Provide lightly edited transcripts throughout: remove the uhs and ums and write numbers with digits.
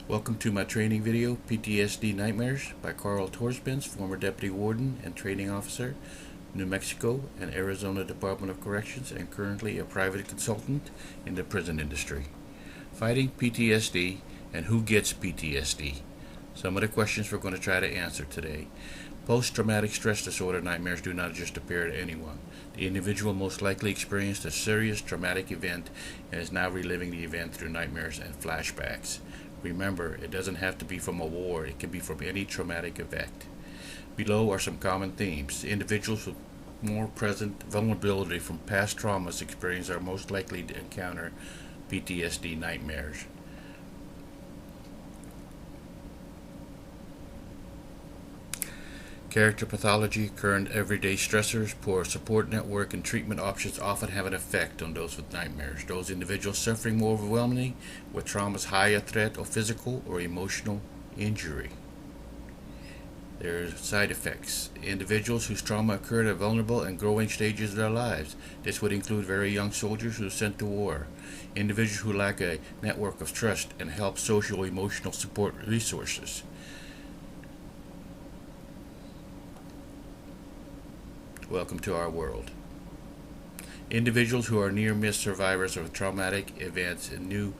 Welcome to my training video, PTSD Nightmares by Carl Torspens, former Deputy Warden and Training Officer, New Mexico and Arizona Department of Corrections, and currently a private consultant in the prison industry. Fighting PTSD and who gets PTSD. Some of the questions we're going to try to answer today. Post-traumatic stress disorder nightmares do not just appear to anyone. The individual most likely experienced a serious traumatic event and is now reliving the event through nightmares and flashbacks. Remember, it doesn't have to be from a war, it can be from any traumatic event. Below are some common themes. Individuals with more present vulnerability from past traumas are most likely to encounter PTSD nightmares. Character pathology, current everyday stressors, poor support network, and treatment options often have an effect on those with nightmares. Those individuals suffering more overwhelmingly with traumas high a threat of physical or emotional injury. There are side effects. Individuals whose trauma occurred at vulnerable and growing stages of their lives. This would include very young soldiers who are sent to war. Individuals who lack a network of trust and help social emotional support resources. Welcome to our world. Individuals who are near-miss survivors of traumatic events and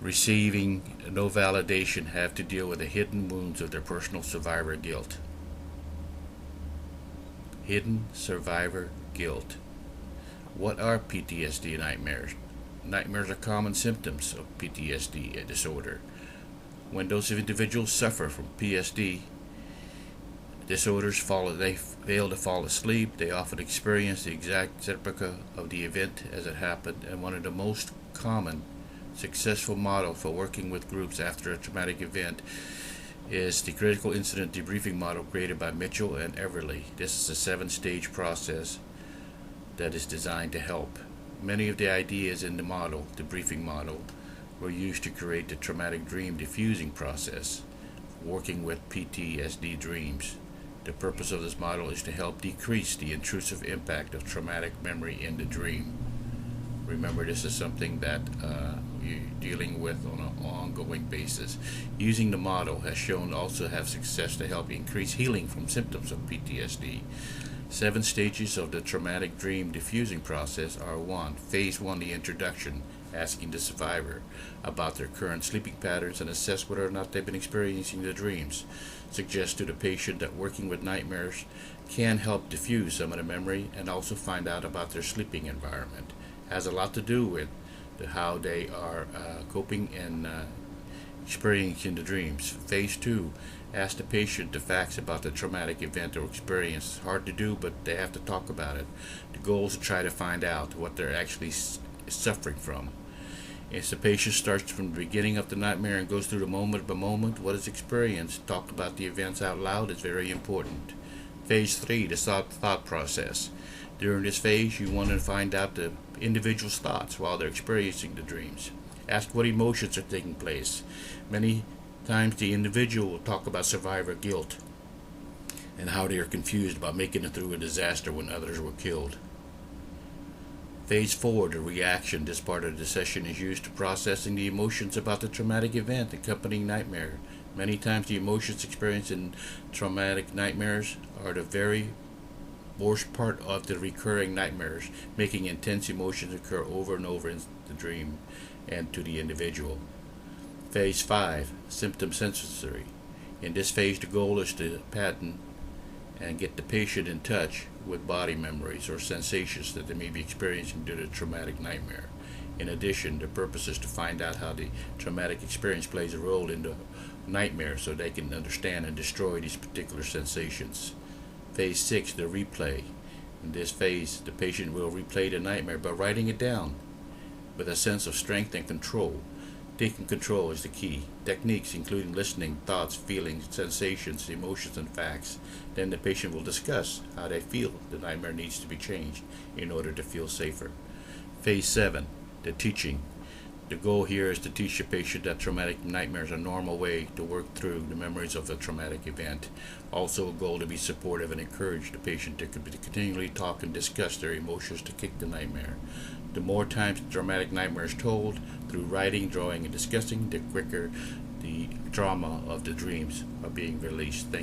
receiving no validation have to deal with the hidden wounds of their personal survivor guilt. Hidden survivor guilt. What are PTSD nightmares? Nightmares are common symptoms of PTSD disorder. When those individuals suffer from PSD disorders, they fail to fall asleep. They often experience the exact replica of the event as it happened, and one of the most common successful model for working with groups after a traumatic event is the critical incident debriefing model created by Mitchell and Everly. This is a 7-stage process that is designed to help. Many of the ideas in the model, debriefing model, were used to create the traumatic dream diffusing process, working with PTSD dreams. The purpose of this model is to help decrease the intrusive impact of traumatic memory in the dream. Remember, this is something that you're dealing with on an ongoing basis. Using the model has shown also have success to help increase healing from symptoms of PTSD. 7 stages of the traumatic dream diffusing process are 1. Phase 1, the introduction, asking the survivor about their current sleeping patterns and assess whether or not they've been experiencing the dreams. Suggest to the patient that working with nightmares can help diffuse some of the memory and also find out about their sleeping environment. Has a lot to do with how they are coping and experiencing the dreams. Phase 2, ask the patient the facts about the traumatic event or experience. It's hard to do, but they have to talk about it. The goal is to try to find out what they're actually suffering from. If the patient starts from the beginning of the nightmare and goes through the moment by moment what is experienced, talk about the events out loud is very important. Phase 3, the thought process. During this phase, you want to find out the individual's thoughts while they're experiencing the dreams. Ask what emotions are taking place. Many times the individual will talk about survivor guilt and how they are confused about making it through a disaster when others were killed. Phase 4, the reaction. This part of the session is used to processing the emotions about the traumatic event accompanying nightmare. Many times the emotions experienced in traumatic nightmares are the very worst part of the recurring nightmares, making intense emotions occur over and over in the dream and to the individual. Phase 5, symptom sensory. In this phase, the goal is to pattern and get the patient in touch with body memories or sensations that they may be experiencing due to traumatic nightmare. In addition, the purpose is to find out how the traumatic experience plays a role in the nightmare so they can understand and destroy these particular sensations. Phase 6, the replay. In this phase, the patient will replay the nightmare by writing it down with a sense of strength and control. Taking control is the key. Techniques including listening, thoughts, feelings, sensations, emotions, and facts. Then the patient will discuss how they feel the nightmare needs to be changed in order to feel safer. Phase 7, the teaching. The goal here is to teach the patient that traumatic nightmares are a normal way to work through the memories of a traumatic event. Also a goal to be supportive and encourage the patient to continually talk and discuss their emotions to kick the nightmare. The more times the traumatic nightmare is told through writing, drawing, and discussing, the quicker the the trauma of the dreams are being released. Thank